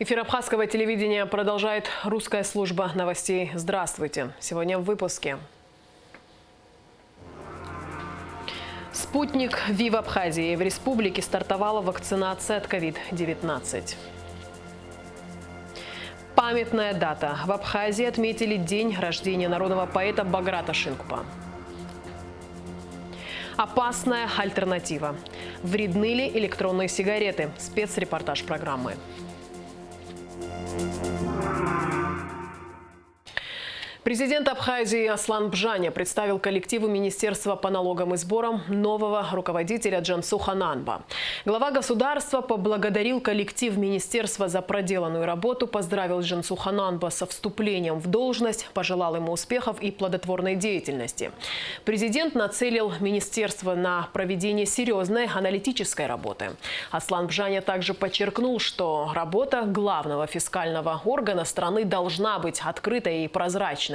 Эфир абхазского телевидения продолжает русская служба новостей. Здравствуйте. Сегодня в выпуске. Спутник ВИ в Абхазии. В республике стартовала вакцинация от COVID-19. Памятная дата. В Абхазии отметили день рождения народного поэта Баграта Шинкупа. Опасная альтернатива. Вредны ли электронные сигареты? Спецрепортаж программы. Президент Абхазии Аслан Бжаня представил коллективу Министерства по налогам и сборам нового руководителя Джансу Хананба. Глава государства поблагодарил коллектив министерства за проделанную работу, поздравил Джансу Хананба со вступлением в должность, пожелал ему успехов и плодотворной деятельности. Президент нацелил министерство на проведение серьезной аналитической работы. Аслан Бжаня также подчеркнул, что работа главного фискального органа страны должна быть открытой и прозрачной.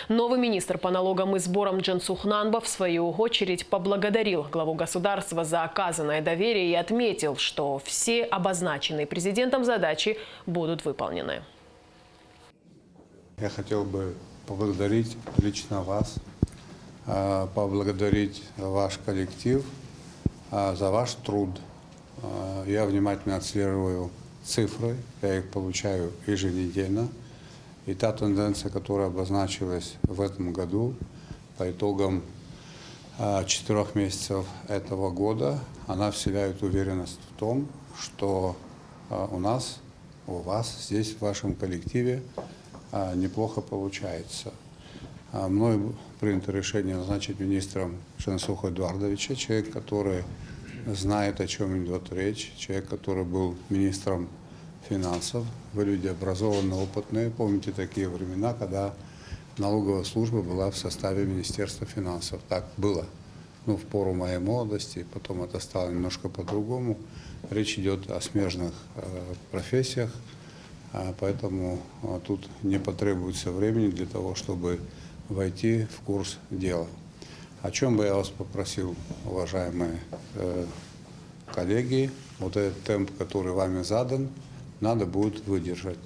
Новый министр по налогам и сборам Джансу Хананба в свою очередь поблагодарил главу государства за оказанное доверие и отметил, что все обозначенные президентом задачи будут выполнены. Я хотел бы поблагодарить лично вас, поблагодарить ваш коллектив за ваш труд. Я внимательно отслеживаю цифры, я их получаю еженедельно. И та тенденция, которая обозначилась в этом году, по итогам 4 месяцев этого года, она вселяет уверенность в том, что у нас, у вас здесь, в вашем коллективе, неплохо получается. Мною принято решение назначить министром Джансуху Эдуардовича, человек, который знает, о чем идет речь, человек, который был министром финансов. Вы люди образованные, опытные. Помните такие времена, когда налоговая служба была в составе Министерства финансов. Так было. В пору моей молодости, потом это стало немножко по-другому. Речь идет о смежных профессиях, поэтому тут не потребуется времени для того, чтобы войти в курс дела. О чем бы я вас попросил, уважаемые коллеги, вот этот темп, который вами задан, надо будет выдержать.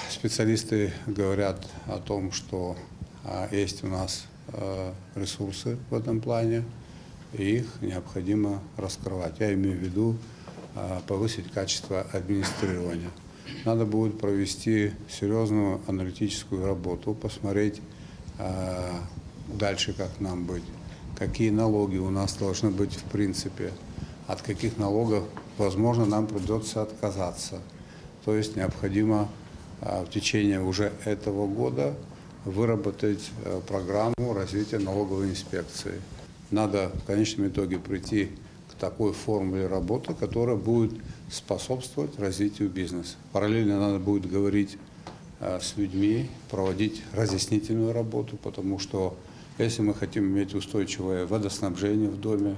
Специалисты говорят о том, что есть у нас ресурсы в этом плане, и их необходимо раскрывать. Я имею в виду повысить качество администрирования. Надо будет провести серьезную аналитическую работу, посмотреть дальше, как нам быть, какие налоги у нас должны быть в принципе, от каких налогов, возможно, нам придется отказаться. То есть необходимо в течение уже этого года выработать программу развития налоговой инспекции. Надо в конечном итоге прийти к такой формуле работы, которая будет способствовать развитию бизнеса. Параллельно надо будет говорить с людьми, проводить разъяснительную работу, потому что если мы хотим иметь устойчивое водоснабжение в доме,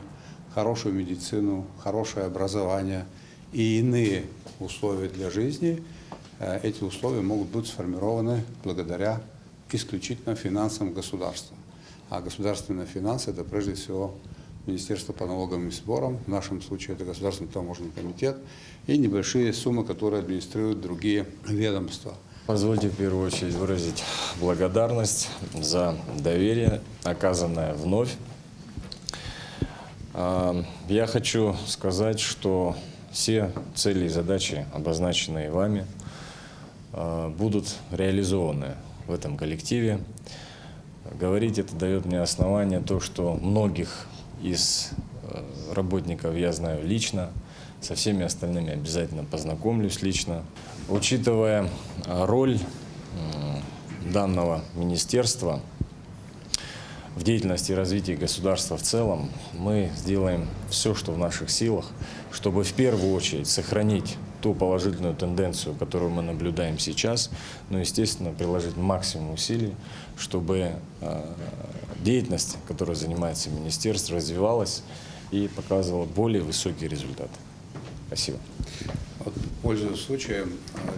хорошую медицину, хорошее образование и иные условия для жизни, эти условия могут быть сформированы благодаря исключительно финансам государства. А государственные финансы – это прежде всего Министерство по налогам и сборам, в нашем случае это Государственный таможенный комитет, и небольшие суммы, которые администрируют другие ведомства. Позвольте в первую очередь выразить благодарность за доверие, оказанное вновь. Я хочу сказать, что все цели и задачи, обозначенные вами, будут реализованы в этом коллективе. Говорить это дает мне основание то, что многих из работников я знаю лично, со всеми остальными обязательно познакомлюсь лично. Учитывая роль данного министерства в деятельности и развитии государства в целом, мы сделаем все, что в наших силах, чтобы в первую очередь сохранить ту положительную тенденцию, которую мы наблюдаем сейчас, но, естественно, приложить максимум усилий, чтобы деятельность, которой занимается министерство, развивалась и показывала более высокие результаты. Спасибо. Пользуясь случаем,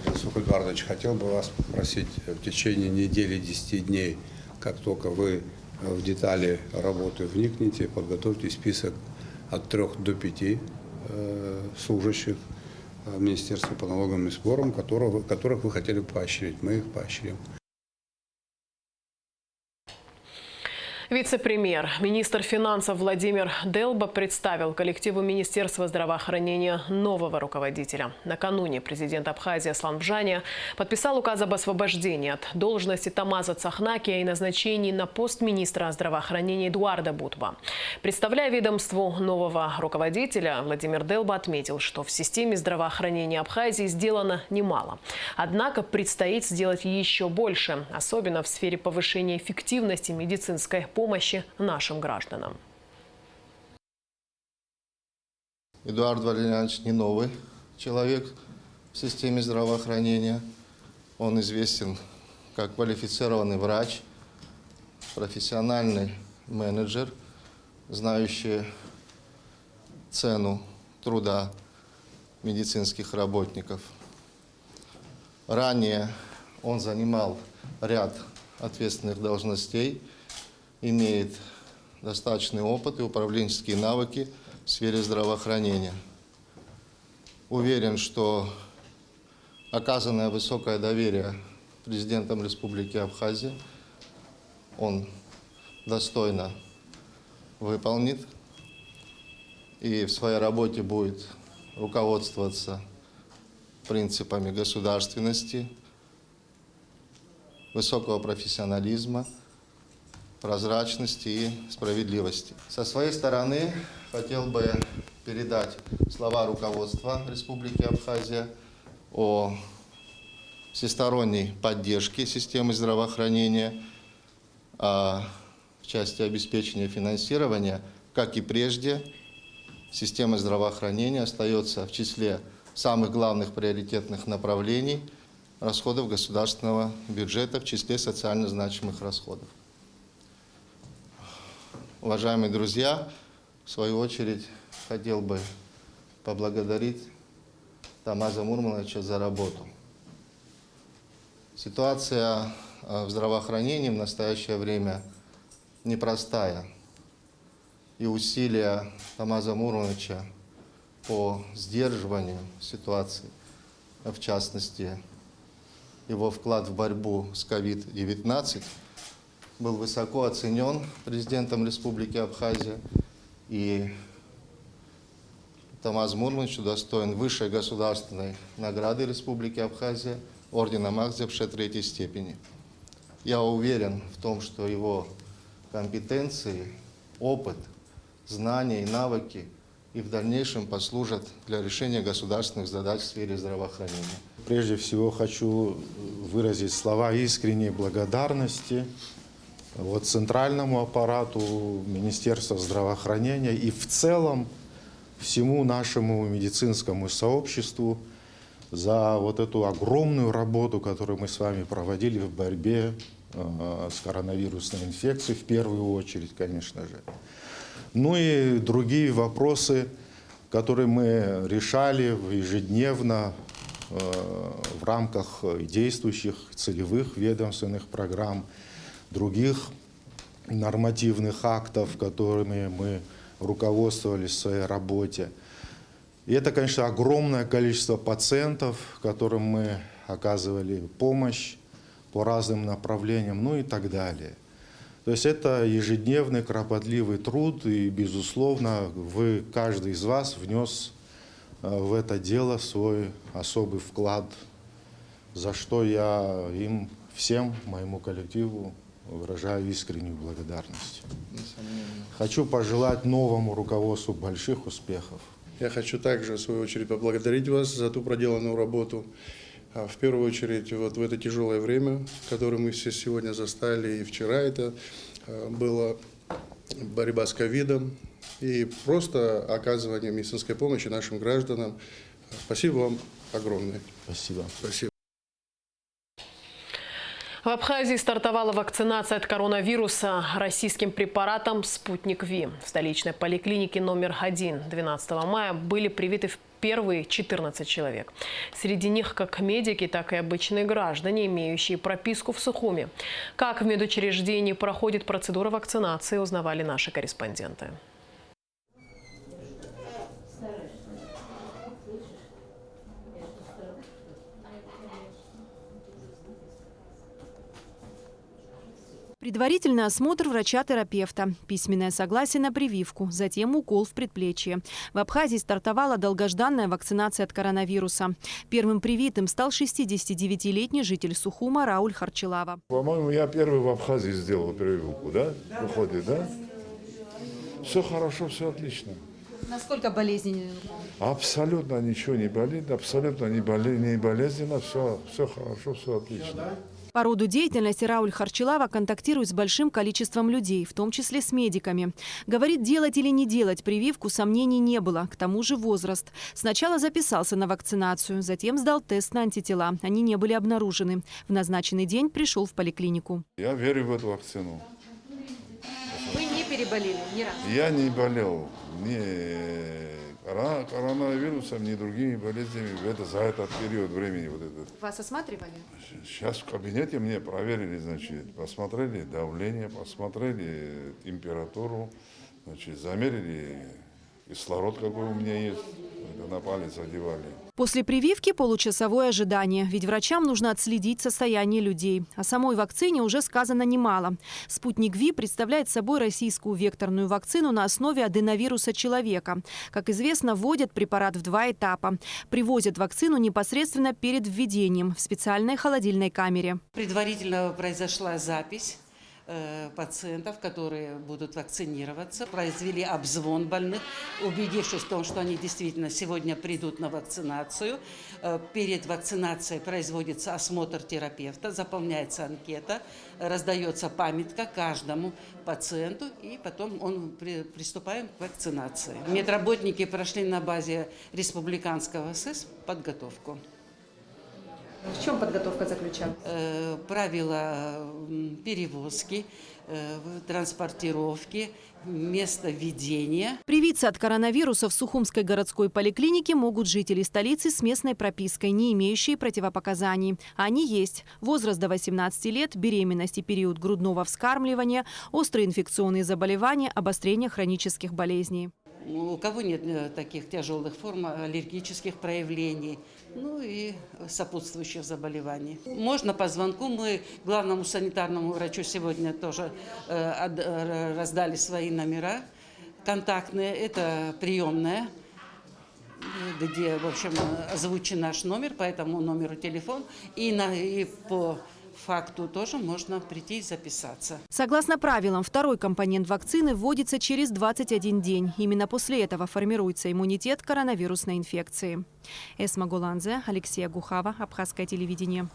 Джансух Эдуардович, хотел бы вас попросить в течение недели, 10 дней, как только вы в детали работы вникнете, подготовьте список от 3 до 5 служащих, в Министерстве по налогам и сборам, которых вы хотели поощрить. Мы их поощрим. Вице-премьер, министр финансов Владимир Делба представил коллективу Министерства здравоохранения нового руководителя. Накануне президент Абхазии Аслан Бжаня подписал указ об освобождении от должности Тамаза Цахнакия и назначении на пост министра здравоохранения Эдуарда Бутба. Представляя ведомству нового руководителя, Владимир Делба отметил, что в системе здравоохранения Абхазии сделано немало. Однако предстоит сделать еще больше, особенно в сфере повышения эффективности медицинской помощи нашим гражданам. Эдуард Валерьянович не новый человек в системе здравоохранения. Он известен как квалифицированный врач, профессиональный менеджер, знающий цену труда медицинских работников. Ранее он занимал ряд ответственных должностей, имеет достаточный опыт и управленческие навыки в сфере здравоохранения. Уверен, что оказанное высокое доверие президентом Республики Абхазия он достойно выполнит и в своей работе будет руководствоваться принципами государственности, высокого профессионализма, прозрачности и справедливости. Со своей стороны хотел бы передать слова руководства Республики Абхазия о всесторонней поддержке системы здравоохранения, в части обеспечения финансирования, как и прежде, система здравоохранения остается в числе самых главных приоритетных направлений расходов государственного бюджета в числе социально значимых расходов. Уважаемые друзья, в свою очередь хотел бы поблагодарить Тамаза Мурмановича за работу. Ситуация в здравоохранении в настоящее время непростая, и усилия Тамаза Мурмановича по сдерживанию ситуации, в частности, его вклад в борьбу с COVID-19, был высоко оценен президентом Республики Абхазия, и Тамаз Мурманович удостоен высшей государственной награды Республики Абхазия, ордена Магдебша 3-й степени. Я уверен в том, что его компетенции, опыт, знания и навыки и в дальнейшем послужат для решения государственных задач в сфере здравоохранения. Прежде всего хочу выразить слова искренней благодарности центральному аппарату Министерства здравоохранения и в целом всему нашему медицинскому сообществу за эту огромную работу, которую мы с вами проводили в борьбе с коронавирусной инфекцией, в первую очередь, конечно же. Ну и другие вопросы, которые мы решали ежедневно в рамках действующих целевых ведомственных программ, других нормативных актов, которыми мы руководствовались в своей работе. И это, конечно, огромное количество пациентов, которым мы оказывали помощь по разным направлениям, ну и так далее. То есть это ежедневный кропотливый труд, и, безусловно, каждый из вас внес в это дело свой особый вклад, за что я им всем, моему коллективу, выражаю искреннюю благодарность. Хочу пожелать новому руководству больших успехов. Я хочу также, в свою очередь, поблагодарить вас за ту проделанную работу. В первую очередь, в это тяжелое время, которое мы все сегодня застали, и вчера это была борьба с ковидом и просто оказывание медицинской помощи нашим гражданам. Спасибо вам огромное. Спасибо. Спасибо. В Абхазии стартовала вакцинация от коронавируса российским препаратом «Спутник Ви». В столичной поликлинике номер 1 12 мая были привиты первые 14 человек. Среди них как медики, так и обычные граждане, имеющие прописку в Сухуми. Как в медучреждении проходит процедура вакцинации, узнавали наши корреспонденты. Предварительный осмотр врача-терапевта, письменное согласие на прививку, затем укол в предплечье. В Абхазии стартовала долгожданная вакцинация от коронавируса. Первым привитым стал 69-летний житель Сухума Рауль Харчилава. По-моему, я первый в Абхазии сделал прививку, да? Выходит, да? Все хорошо, все отлично. Насколько болезненно? Абсолютно ничего не болит, абсолютно не болезненно, все хорошо, все отлично. По роду деятельности Рауль Харчилава контактирует с большим количеством людей, в том числе с медиками. Говорит, делать или не делать прививку сомнений не было. К тому же возраст. Сначала записался на вакцинацию, затем сдал тест на антитела. Они не были обнаружены. В назначенный день пришел в поликлинику. Я верю в эту вакцину. Вы не переболели ни разу? Я не болел ни коронавирусом, ни другими болезнями за этот период времени. Вот этот. Вас осматривали? Сейчас в кабинете мне проверили, значит, посмотрели давление, посмотрели температуру, значит, замерили кислород, какой у меня есть, это на палец одевали. После прививки получасовое ожидание, ведь врачам нужно отследить состояние людей. О самой вакцине уже сказано немало. «Спутник Ви» представляет собой российскую векторную вакцину на основе аденовируса человека. Как известно, вводят препарат в 2 этапа. Привозят вакцину непосредственно перед введением в специальной холодильной камере. Предварительно произошла запись пациентов, которые будут вакцинироваться. Произвели обзвон больных, убедившись в том, что они действительно сегодня придут на вакцинацию. Перед вакцинацией производится осмотр терапевта, заполняется анкета, раздается памятка каждому пациенту, и потом приступаем к вакцинации. Медработники прошли на базе республиканского СЭС подготовку. В чем подготовка заключалась? Правила перевозки, транспортировки, место введения. Привиться от коронавируса в Сухумской городской поликлинике могут жители столицы с местной пропиской, не имеющие противопоказаний. Они есть: возраст до 18 лет, беременность и период грудного вскармливания, острые инфекционные заболевания, обострение хронических болезней. У кого нет таких тяжелых форм аллергических проявлений, ну и сопутствующих заболеваний. Можно по звонку. Мы главному санитарному врачу сегодня тоже раздали свои номера контактные. Это приемная, где, в общем, озвучен наш номер, по этому номеру телефон. И по факту тоже можно прийти и записаться. Согласно правилам, второй компонент вакцины вводится через 21 день. Именно после этого формируется иммунитет к коронавирусной инфекции. Эсма Гуланзе, Алексей Гухава, Абхазское телевидение.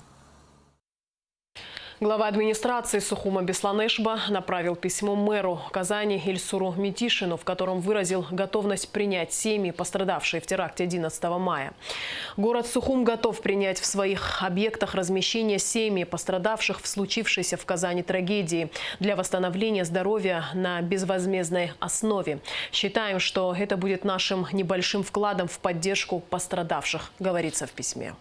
Глава администрации Сухума Бесланешба направил письмо мэру Казани Ильсуру Митишину, в котором выразил готовность принять семьи, пострадавшие в теракте 11 мая. Город Сухум готов принять в своих объектах размещения семьи, пострадавших в случившейся в Казани трагедии, для восстановления здоровья на безвозмездной основе. Считаем, что это будет нашим небольшим вкладом в поддержку пострадавших, говорится в письме.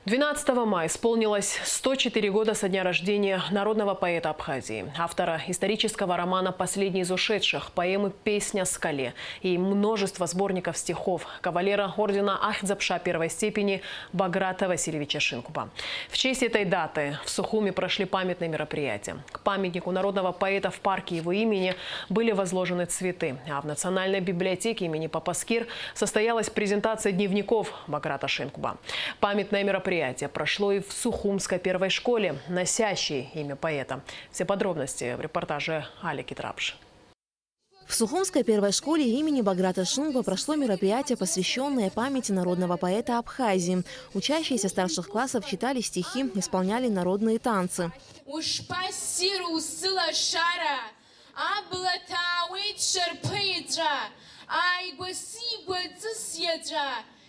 12 мая исполнилось 104 года со дня рождения народного поэта Абхазии, автора исторического романа «Последний из ушедших», поэмы «Песня о скале» и множество сборников стихов, кавалера ордена Ахтзапша первой степени Баграта Васильевича Шинкуба. В честь этой даты в Сухуме прошли памятные мероприятия. К памятнику народного поэта в парке его имени были возложены цветы, а в Национальной библиотеке имени Папаскир состоялась презентация дневников Баграта Шинкуба. Памятное мероприятие прошло и в Сухумской первой школе, носящей имя поэта. Все подробности в репортаже Али Китрапш. В Сухумской первой школе имени Баграта Шинкуба прошло мероприятие, посвященное памяти народного поэта Абхазии. Учащиеся старших классов читали стихи, исполняли народные танцы.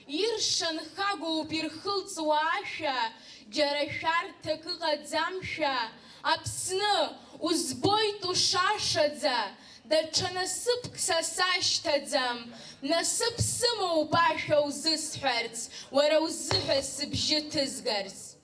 Иршан хагу пирхылцуаша, джарашарта кыгадзамша, апсны узбой тушашадза, да чанасып ксасаштадзам, насып сыма убаша узысхарц, вара узыха сыбжитызгарц.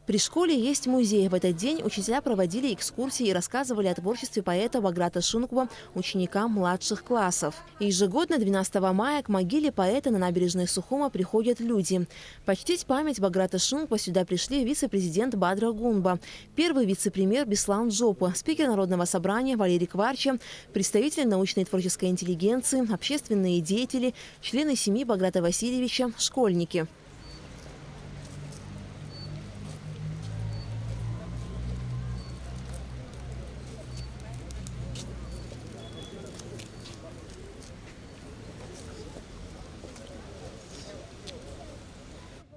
При школе есть музей. В этот день учителя проводили экскурсии и рассказывали о творчестве поэта Баграта Шункова ученикам младших классов. И ежегодно 12 мая к могиле поэта на набережной Сухума приходят люди. Почтить память Баграта Шункова сюда пришли вице-президент Бадра Гунба, первый вице-премьер Беслан Джопа, спикер Народного собрания Валерий Кварча, представители научной и творческой интеллигенции, общественные деятели, члены семьи Баграта Васильевича, школьники.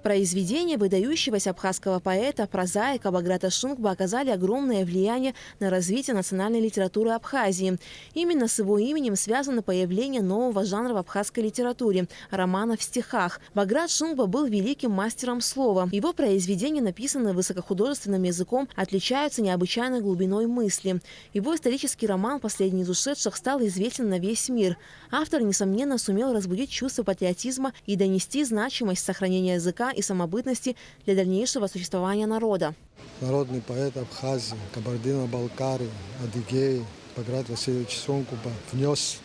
Произведения выдающегося абхазского поэта, прозаика Баграта Шункова оказали огромное влияние на развитие национальной литературы Абхазии. Именно с его именем связано появление нового жанра в абхазской литературе – романа в стихах. Баграт Шункова был великим мастером слова. Его произведения, написанные высокохудожественным языком, отличаются необычайной глубиной мысли. Его исторический роман «Последний из ушедших» стал известен на весь мир. Автор, несомненно, сумел разбудить чувство патриотизма и донести значимость сохранения языка и самобытности для дальнейшего существования народа. Народный поэт Абхазии, Кабардино-Балкарии, Адыгеи Баграт Васильевич Шункова внес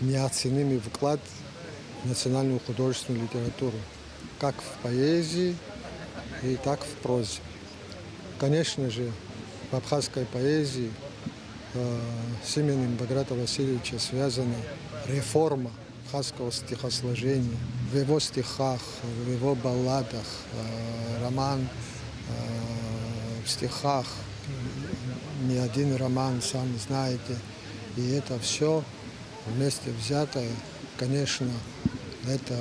неоценимый вклад в национальную художественную литературу, как в поэзии и так в прозе. Конечно же, в абхазской поэзии с именем Баграта Васильевича связана реформа абхазского стихосложения. В его стихах, в его балладах, роман в стихах, не один роман, сами знаете. И это все вместе взятое, конечно, это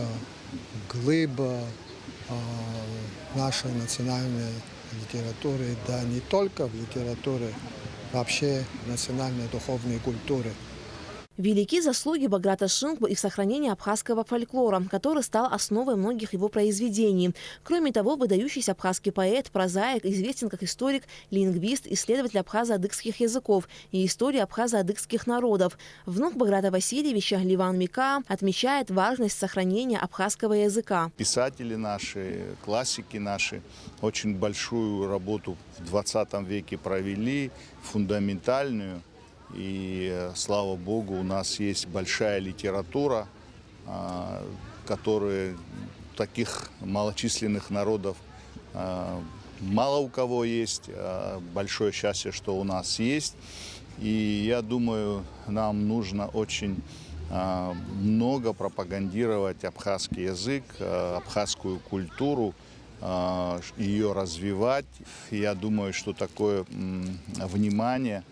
глыба нашей национальной литературы, да не только в литературе, вообще национальной духовной культуры. Велики заслуги Баграта Шункова и в сохранении абхазского фольклора, который стал основой многих его произведений. Кроме того, выдающийся абхазский поэт, прозаик известен как историк, лингвист, исследователь абхазо-адыгских языков и истории абхазо-адыгских народов. Внук Баграта Васильевича Ливан Мика отмечает важность сохранения абхазского языка. Писатели наши, классики наши очень большую работу в 20 веке провели, фундаментальную. И, слава Богу, у нас есть большая литература, которая таких малочисленных народов мало у кого есть. Большое счастье, что у нас есть. И я думаю, нам нужно очень много пропагандировать абхазский язык, абхазскую культуру, ее развивать. Я думаю, что такое внимание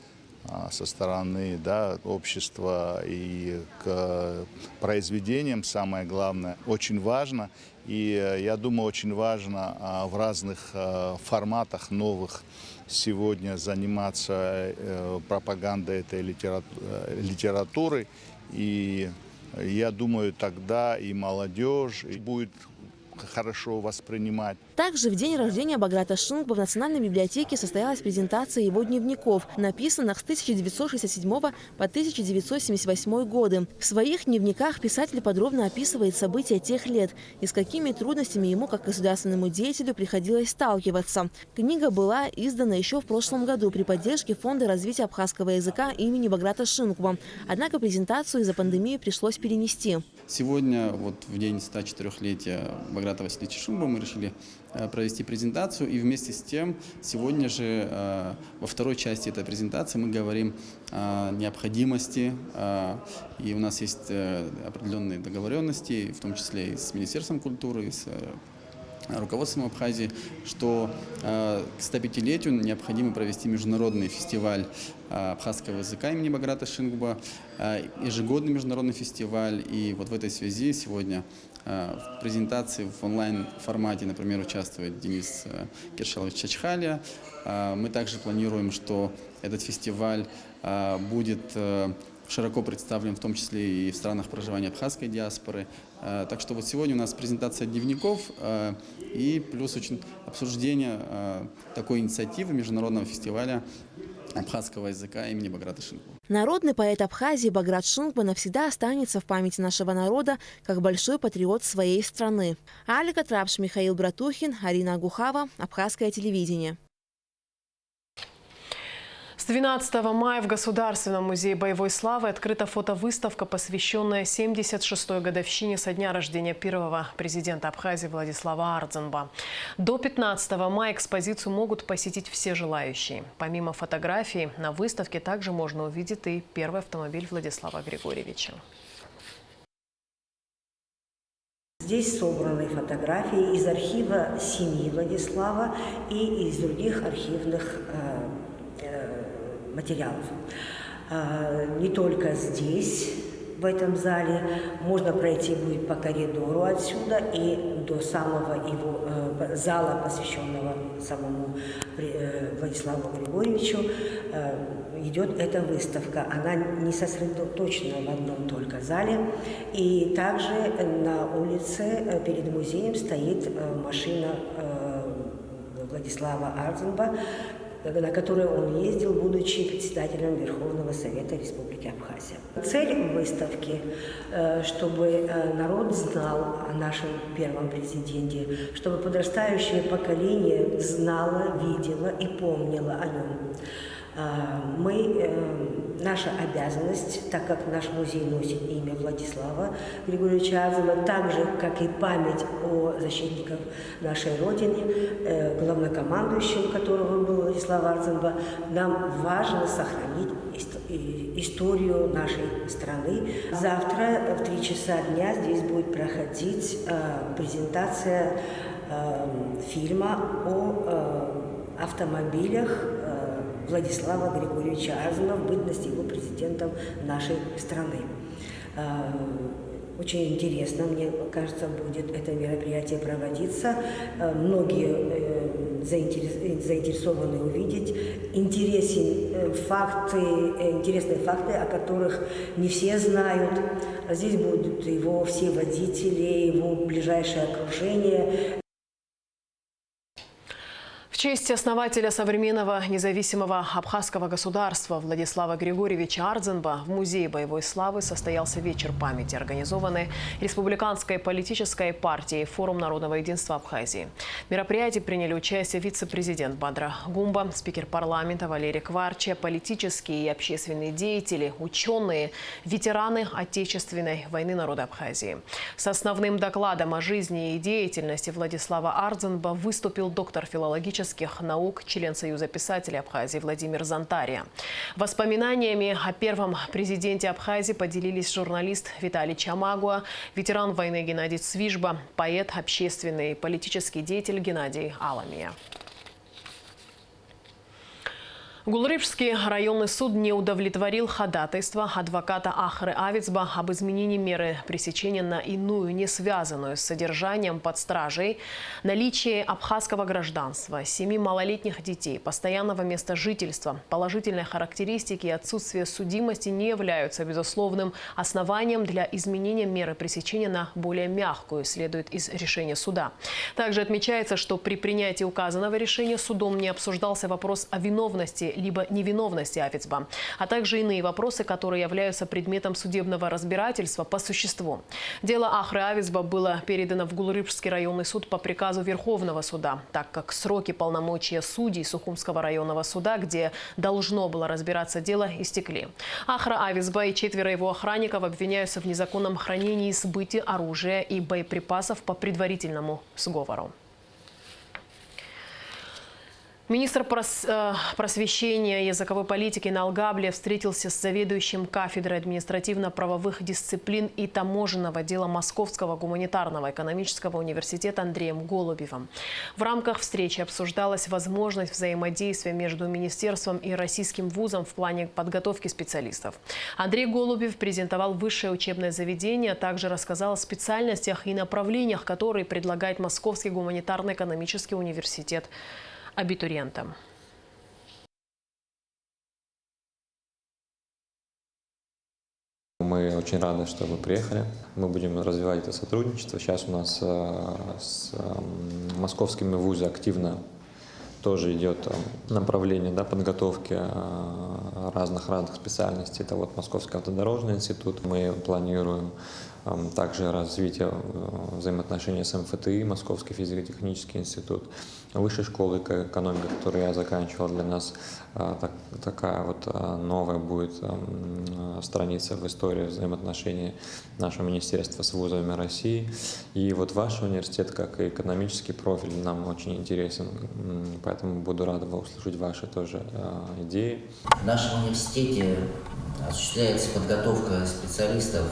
со стороны общества и к произведениям, самое главное, очень важно. И я думаю, очень важно в разных форматах новых сегодня заниматься пропагандой этой литературы. И я думаю, тогда и молодежь будет хорошо воспринимать. Также в день рождения Баграта Шункова в Национальной библиотеке состоялась презентация его дневников, написанных с 1967 по 1978 годы. В своих дневниках писатель подробно описывает события тех лет и с какими трудностями ему, как государственному деятелю, приходилось сталкиваться. Книга была издана еще в прошлом году при поддержке Фонда развития абхазского языка имени Баграта Шункова. Однако презентацию из-за пандемии пришлось перенести. Сегодня, в день 104-летия Баграта Васильевича Шункова, мы решили провести презентацию. И вместе с тем, сегодня же во второй части этой презентации мы говорим о необходимости, и у нас есть определенные договоренности, в том числе и с Министерством культуры, и с руководством Абхазии, что к 105-летию необходимо провести международный фестиваль абхазского языка имени Баграта Шункова, ежегодный международный фестиваль. И в этой связи сегодня в презентации в онлайн-формате, например, участвует Денис Киршалович Чачхалия. Мы также планируем, что этот фестиваль будет широко представлен, в том числе и в странах проживания абхазской диаспоры. Так что сегодня у нас презентация дневников и плюс очень обсуждение такой инициативы международного фестиваля абхазского языка имени Баграта Шингба. Народный поэт Абхазии Баграт Шингба навсегда останется в памяти нашего народа как большой патриот своей страны. Алика Трапш, Михаил Братухин, Арина Агухава, Абхазское телевидение. С 12 мая в Государственном музее боевой славы открыта фотовыставка, посвященная 76-й годовщине со дня рождения первого президента Абхазии Владислава Ардзанба. До 15 мая экспозицию могут посетить все желающие. Помимо фотографий, на выставке также можно увидеть и первый автомобиль Владислава Григорьевича. Здесь собраны фотографии из архива семьи Владислава и из других архивных материалов. Не только здесь, в этом зале, можно пройти будет по коридору отсюда и до самого его зала, посвященного самому Владиславу Григорьевичу, идет эта выставка. Она не сосредоточена в одном только зале. И также на улице перед музеем стоит машина Владислава Ардзанба, на которой он ездил, будучи председателем Верховного Совета Республики Абхазия. Цель выставки, чтобы народ знал о нашем первом президенте, чтобы подрастающее поколение знало, видело и помнило о нем. Наша обязанность, так как наш музей носит имя Владислава Григорьевича Ардзанба, так же, как и память о защитниках нашей Родины, главнокомандующим которого был Владислав Ардзанба, нам важно сохранить историю нашей страны. Завтра в 3 часа дня здесь будет проходить презентация фильма о автомобилях Владислава Григорьевича Ардзанба в бытности его президентом нашей страны. Очень интересно, мне кажется, будет это мероприятие проводиться. Многие заинтересованы увидеть интересные факты, о которых не все знают. Здесь будут его все водители, его ближайшее окружение. В честь основателя современного независимого абхазского государства Владислава Григорьевича Ардзанба в Музее боевой славы состоялся вечер памяти, организованный Республиканской политической партией «Форум народного единства Абхазии». В мероприятии приняли участие вице-президент Бадра Гумба, спикер парламента Валерий Кварча, политические и общественные деятели, ученые, ветераны Отечественной войны народа Абхазии. С основным докладом о жизни и деятельности Владислава Ардзанба выступил доктор филологических наук, член Союза писателей Абхазии Владимир Зантария. Воспоминаниями о первом президенте Абхазии поделились журналист Виталий Чамагуа, ветеран войны Геннадий Цвижба, поэт, общественный и политический деятель Геннадий Аламия. Гулрыбский районный суд не удовлетворил ходатайство адвоката Ахры Авицба об изменении меры пресечения на иную, не связанную с содержанием под стражей, наличие абхазского гражданства, 7 малолетних детей, постоянного места жительства, положительные характеристики и отсутствие судимости не являются безусловным основанием для изменения меры пресечения на более мягкую, следует из решения суда. Также отмечается, что при принятии указанного решения судом не обсуждался вопрос о виновности либо невиновности Авицба, а также иные вопросы, которые являются предметом судебного разбирательства по существу. Дело Ахры Авицба было передано в Гулрыбский районный суд по приказу Верховного суда, так как сроки полномочия судей Сухумского районного суда, где должно было разбираться дело, истекли. Ахра Авицба и 4 его охранников обвиняются в незаконном хранении и сбытии оружия и боеприпасов по предварительному сговору. Министр просвещения и языковой политики на Алгабле встретился с заведующим кафедрой административно-правовых дисциплин и таможенного дела Московского гуманитарного экономического университета Андреем Голубевым. В рамках встречи обсуждалась возможность взаимодействия между министерством и российским вузом в плане подготовки специалистов. Андрей Голубев презентовал высшее учебное заведение, а также рассказал о специальностях и направлениях, которые предлагает Московский гуманитарный экономический университет абитуриентам. Мы очень рады, что вы приехали. Мы будем развивать это сотрудничество. Сейчас у нас с московскими вузами активно тоже идет направление, да, подготовки разных специальностей. Это вот Московский автодорожный институт. Мы планируем также развитие взаимоотношений с МФТИ, Московский физико-технический институт, высшей школы экономики, которую я заканчивал. Для нас такая вот новая будет страница в истории взаимоотношений нашего министерства с вузами России. И вот ваш университет, как и экономический профиль, нам очень интересен, поэтому буду рад услышать ваши тоже идеи. В нашем университете осуществляется подготовка специалистов,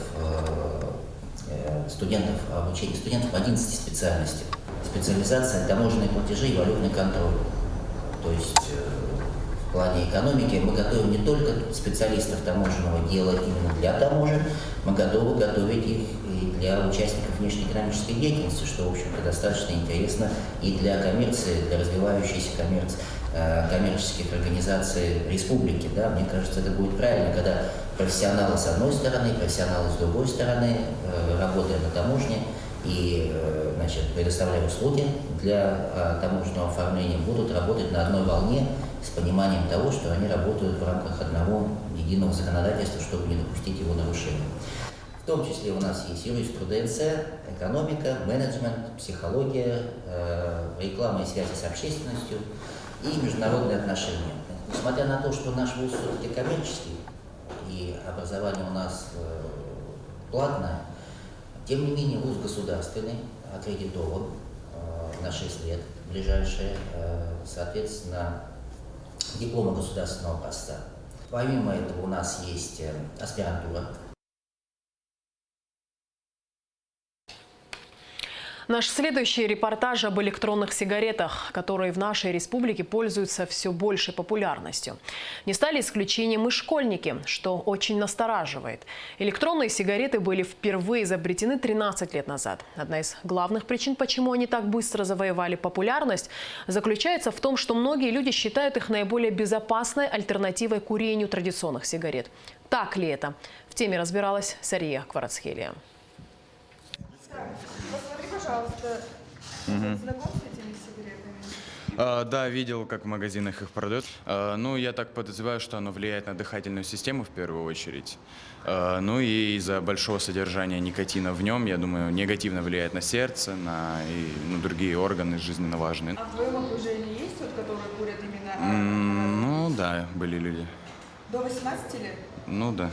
студентов, обучение студентов 11 специальностей. Специализация таможенные платежи и валютный контроль. То есть в плане экономики мы готовим не только специалистов таможенного дела именно для таможен, мы готовы готовить их и для участников внешнеэкономической деятельности, что, в общем-то, достаточно интересно и для коммерции, для развивающейся коммерческих организаций республики. Да? Мне кажется, это будет правильно, когда профессионалы с одной стороны, профессионалы с другой стороны, работая на таможне и предоставляя услуги для таможенного оформления, будут работать на одной волне с пониманием того, что они работают в рамках одного единого законодательства, чтобы не допустить его нарушения. В том числе у нас есть юриспруденция, экономика, менеджмент, психология, реклама и связи с общественностью и международные отношения. Несмотря на то, что наш вуз все-таки коммерческий и образование у нас платное, тем не менее вуз государственный, аккредитован на 6 лет ближайшие, соответственно, диплома государственного образца. Помимо этого у нас есть аспирантура. Наш следующий репортаж об электронных сигаретах, которые в нашей республике пользуются все большей популярностью. Не стали исключением и школьники, что очень настораживает. Электронные сигареты были впервые изобретены 13 лет назад. Одна из главных причин, почему они так быстро завоевали популярность, заключается в том, что многие люди считают их наиболее безопасной альтернативой курению традиционных сигарет. Так ли это? В теме разбиралась Сария Кварацхелия. Пожалуйста, знаком с этими сигаретами? Да, видел, как в магазинах их продают. Ну, я так подозреваю, что оно влияет на дыхательную систему в первую очередь. Ну и из-за большого содержания никотина в нем, я думаю, негативно влияет на сердце, на другие органы жизненно важные. А в твоем окружении есть вот, которые курят именно? Ну да, были люди. До 18 лет? Ну да.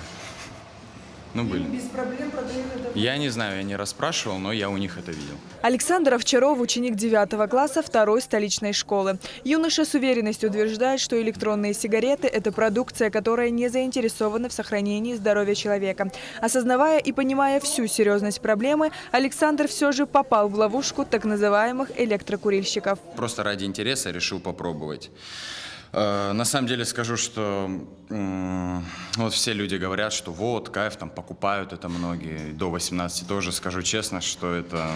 Ну, были. Без проблем продают это? Я не знаю, я не расспрашивал, но я у них это видел. Александр Овчаров – ученик 9 класса 2-й столичной школы. Юноша с уверенностью утверждает, что электронные сигареты – это продукция, которая не заинтересована в сохранении здоровья человека. Осознавая и понимая всю серьезность проблемы, Александр все же попал в ловушку так называемых электрокурильщиков. Просто ради интереса решил попробовать. На самом деле скажу, что вот все люди говорят, что вот, кайф, там покупают это многие, до 18 тоже. Скажу честно, что это,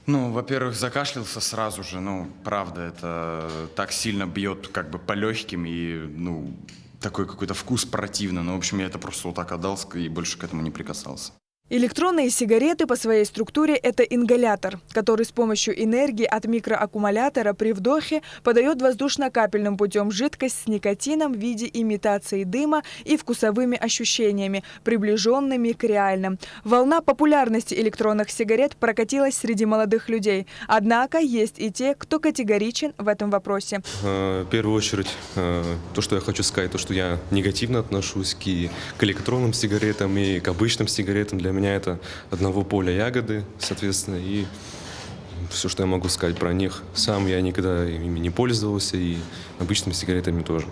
во-первых, закашлялся сразу же, правда, это так сильно бьет как бы по легким и, такой какой-то вкус противный. В общем, я это просто вот так отдал и больше к этому не прикасался. Электронные сигареты по своей структуре – это ингалятор, который с помощью энергии от микроаккумулятора при вдохе подает воздушно-капельным путем жидкость с никотином в виде имитации дыма и вкусовыми ощущениями, приближенными к реальным. Волна популярности электронных сигарет прокатилась среди молодых людей. Однако есть и те, кто категоричен в этом вопросе. В первую очередь, то, что я хочу сказать, то, что я негативно отношусь к электронным сигаретам и к обычным сигаретам. Для меня это одного поля ягоды, соответственно, и все, что я могу сказать про них. Сам я никогда ими не пользовался, и обычными сигаретами тоже.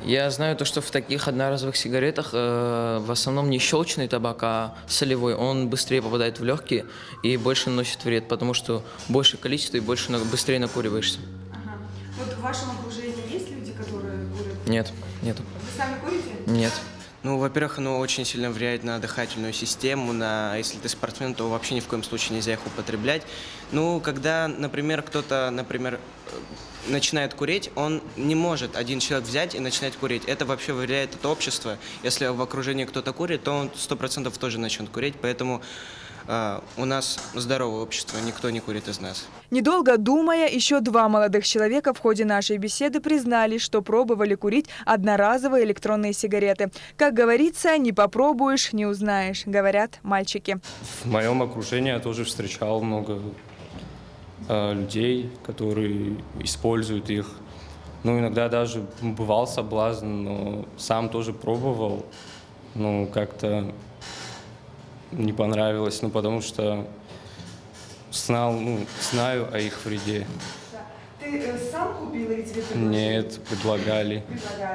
Я знаю то, что в таких одноразовых сигаретах в основном не щелочный табак, а солевой. Он быстрее попадает в легкие и больше наносит вред, потому что больше количество и быстрее накуриваешься. Ага. Вот в вашем окружении есть люди, которые курят? Нет, нету. Вы сами курите? Нет. Во-первых, оно очень сильно влияет на дыхательную систему, если ты спортсмен, то вообще ни в коем случае нельзя их употреблять. Когда, например, кто-то, начинает курить, он не может один человек взять и начинать курить. Это вообще влияет от общества. Если в окружении кто-то курит, то он 100% тоже начнет курить, поэтому у нас здоровое общество, никто не курит из нас. Недолго думая, еще 2 молодых человека в ходе нашей беседы признали, что пробовали курить одноразовые электронные сигареты. Как говорится, не попробуешь, не узнаешь, говорят мальчики. В моем окружении я тоже встречал много людей, которые используют их. Ну, иногда даже бывал соблазн, но сам тоже пробовал. Ну, как-то не понравилось, ну, потому что знаю о их вреде. Ты сам купил или тебе предложили? Нет, предлагали.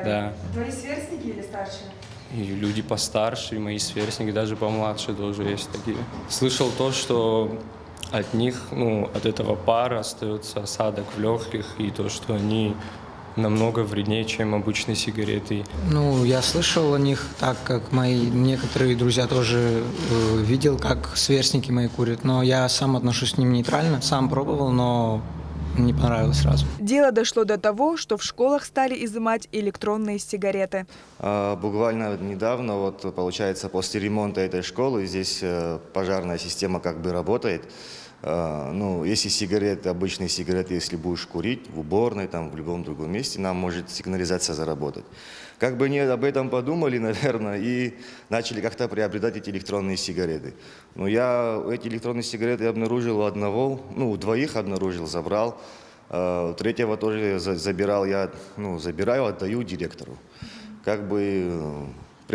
Да. Твои сверстники или старшие? И люди постарше, и мои сверстники, даже помладше тоже есть такие. Слышал то, что от них, от этого пара остается осадок в легких, и то, что они намного вреднее, чем обычные сигареты. Ну, я слышал о них, так как мои некоторые друзья тоже видел, как сверстники мои курят, но я сам отношусь к ним нейтрально, сам пробовал, но не понравилось сразу. Дело дошло до того, что в школах стали изымать электронные сигареты. Буквально недавно, вот получается, после ремонта этой школы здесь пожарная система как бы работает. Ну, если сигареты, обычные сигареты, если будешь курить в уборной, там, в любом другом месте, нам может сигнализация заработать. Как бы они об этом подумали, наверное, и начали как-то приобретать эти электронные сигареты. Но я эти электронные сигареты обнаружил у одного, у 2 обнаружил, забрал. 3-го тоже забирал, забираю, отдаю директору. Как бы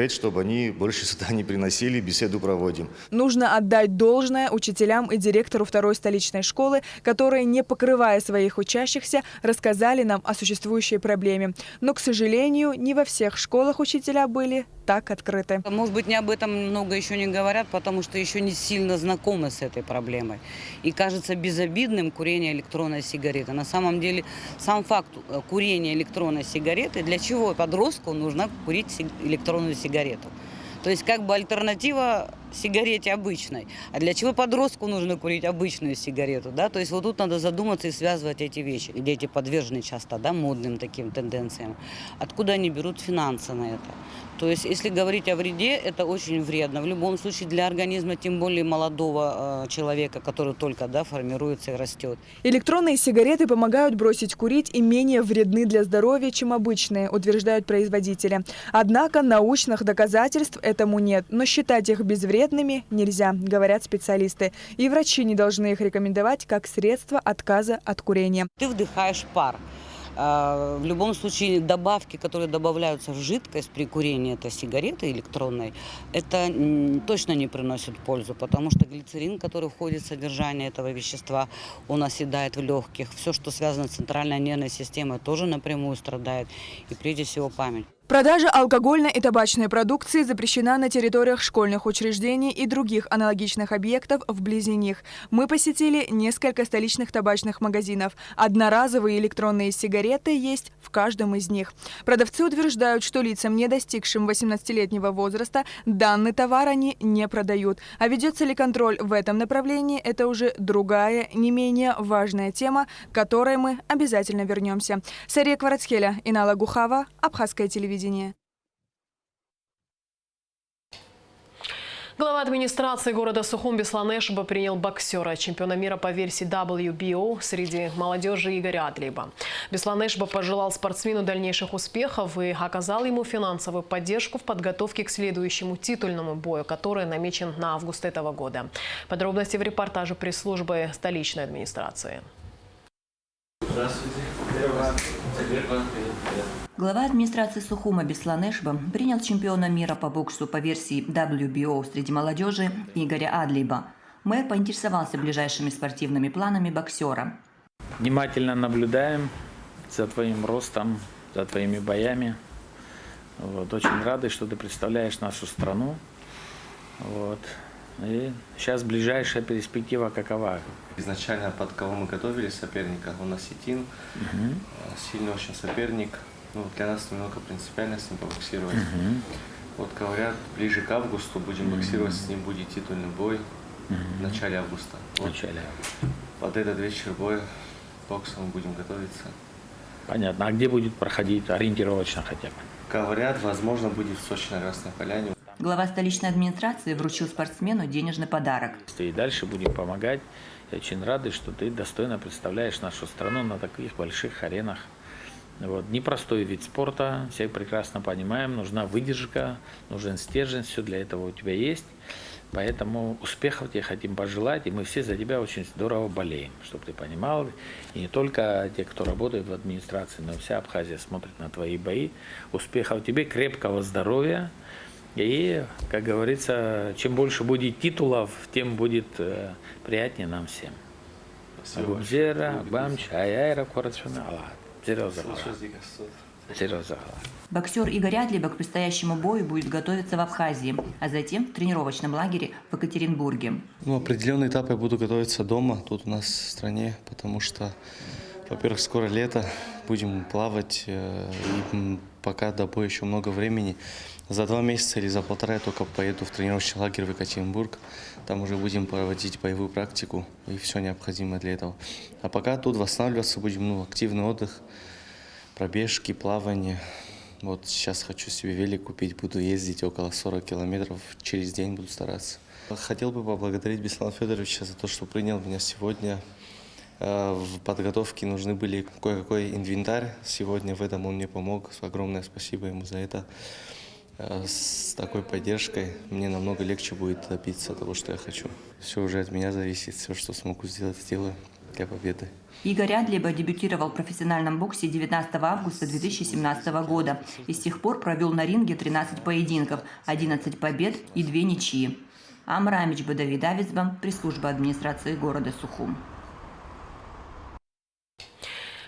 чтобы они больше сюда не приносили, беседу проводим. Нужно отдать должное учителям и директору 2-й столичной школы, которые, не покрывая своих учащихся, рассказали нам о существующей проблеме. Но, к сожалению, не во всех школах учителя были так открыты. Может быть, не об этом много еще не говорят, потому что еще не сильно знакомы с этой проблемой. И кажется безобидным курение электронной сигареты. На самом деле, сам факт курения электронной сигареты, для чего подростку нужно курить электронную сигарету? То есть как бы альтернатива сигарете обычной. А для чего подростку нужно курить обычную сигарету? Да? То есть вот тут надо задуматься и связывать эти вещи. Дети подвержены часто модным таким тенденциям. Откуда они берут финансы на это? То есть если говорить о вреде, это очень вредно. В любом случае для организма, тем более молодого человека, который только формируется и растет. Электронные сигареты помогают бросить курить и менее вредны для здоровья, чем обычные, утверждают производители. Однако научных доказательств этому нет. Но считать их безвредными нельзя, говорят специалисты. И врачи не должны их рекомендовать как средство отказа от курения. Ты вдыхаешь пар. В любом случае добавки, которые добавляются в жидкость при курении этой сигареты электронной, это точно не приносит пользу, потому что глицерин, который входит в содержание этого вещества, он оседает в легких. Все, что связано с центральной нервной системой, тоже напрямую страдает, и прежде всего память. Продажа алкогольной и табачной продукции запрещена на территориях школьных учреждений и других аналогичных объектов вблизи них. Мы посетили несколько столичных табачных магазинов. Одноразовые электронные сигареты есть в каждом из них. Продавцы утверждают, что лицам, не достигшим 18-летнего возраста, данный товар они не продают. А ведется ли контроль в этом направлении, это уже другая, не менее важная тема, к которой мы обязательно вернемся. Сария Кварацхеля, Инала Гухава, Абхазское телевидение. Глава администрации города Сухум Беслан Эшба принял боксера, чемпиона мира по версии WBO среди молодежи Игоря Адлиба. Беслан Эшба пожелал спортсмену дальнейших успехов и оказал ему финансовую поддержку в подготовке к следующему титульному бою, который намечен на август этого года. Подробности в репортаже пресс-службы столичной администрации. Здравствуйте. Глава администрации Сухума Беслан Эшба принял чемпиона мира по боксу по версии WBO среди молодежи Игоря Адлиба. Мэр поинтересовался ближайшими спортивными планами боксера. Внимательно наблюдаем за твоим ростом, за твоими боями. Очень рады, что ты представляешь нашу страну. И сейчас ближайшая перспектива какова? Изначально под кого мы готовили соперника? Он осетин, сильный очень соперник. Для нас немного принципиально с ним побоксировать. Говорят, ближе к августу будем боксировать, с ним будет титульный бой в начале августа. Под этот вечер боя бокса мы будем готовиться. Понятно. А где будет проходить ориентировочно хотя бы? Говорят, возможно, будет в Сочи на Красной Поляне. Глава столичной администрации вручил спортсмену денежный подарок. И дальше будем помогать. Я очень рад, что ты достойно представляешь нашу страну на таких больших аренах. Вот. Непростой вид спорта, все прекрасно понимаем, нужна выдержка, нужен стержень, все для этого у тебя есть. Поэтому успехов тебе хотим пожелать, и мы все за тебя очень здорово болеем, чтобы ты понимал. И не только те, кто работает в администрации, но и вся Абхазия смотрит на твои бои. Успехов тебе, крепкого здоровья. И, как говорится, чем больше будет титулов, тем будет приятнее нам всем. Боксер Игорь Адлиба к предстоящему бою будет готовиться в Абхазии, а затем в тренировочном лагере в Екатеринбурге. Определенный этап я буду готовиться дома, тут у нас в стране, потому что, во-первых, скоро лето, будем плавать, и пока до боя еще много времени. За 2 месяца или за 1,5 я только поеду в тренировочный лагерь в Екатеринбург. Там уже будем проводить боевую практику и все необходимое для этого. А пока тут восстанавливаться будем, активный отдых, пробежки, плавание. Вот сейчас хочу себе велик купить, буду ездить около 40 километров, через день буду стараться. Хотел бы поблагодарить Беслана Федоровича за то, что принял меня сегодня. В подготовке нужны были кое-какой инвентарь. Сегодня в этом он мне помог. Огромное спасибо ему за это. С такой поддержкой мне намного легче будет добиться того, что я хочу. Все уже от меня зависит. Все, что смогу сделать, сделаю для победы. Игорь Адлиба дебютировал в профессиональном боксе 19 августа 2017 года и с тех пор провел на ринге 13 поединков, 11 побед и 2 ничьи. Амрамич Бадавидавицбам, пресс-служба администрации города Сухум.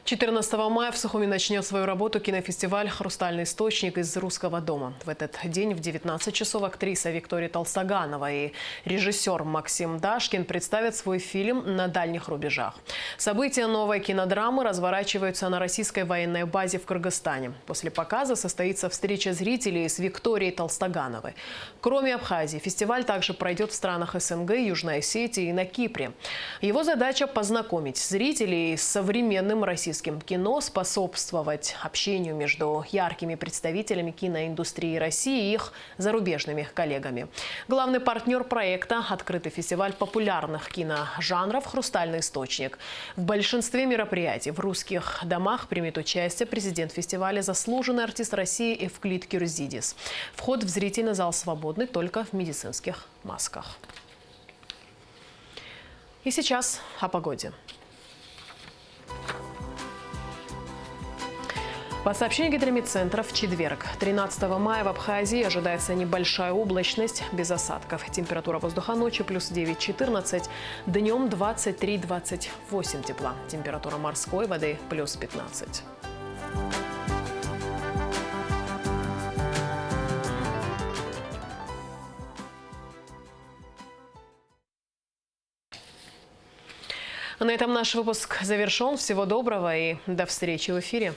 14 мая в Сухуми начнет свою работу кинофестиваль «Хрустальный источник» из Русского дома. В этот день в 19 часов актриса Виктория Толстоганова и режиссер Максим Дашкин представят свой фильм «На дальних рубежах». События новой кинодрамы разворачиваются на российской военной базе в Кыргызстане. После показа состоится встреча зрителей с Викторией Толстогановой. Кроме Абхазии, фестиваль также пройдет в странах СНГ, Южной Осетии и на Кипре. Его задача – познакомить зрителей с современным российским кино, способствовать общению между яркими представителями киноиндустрии России и их зарубежными коллегами. Главный партнер проекта – открытый фестиваль популярных киножанров «Хрустальный источник». В большинстве мероприятий в русских домах примет участие президент фестиваля, заслуженный артист России Эвклид Кирзидис. Вход в зрительный зал свободный только в медицинских масках. И сейчас о погоде. По сообщению гидрометцентра, в четверг, 13 мая в Абхазии ожидается небольшая облачность без осадков. Температура воздуха ночью плюс 9-14, днем 23-28 тепла. Температура морской воды плюс 15. На этом наш выпуск завершен. Всего доброго и до встречи в эфире.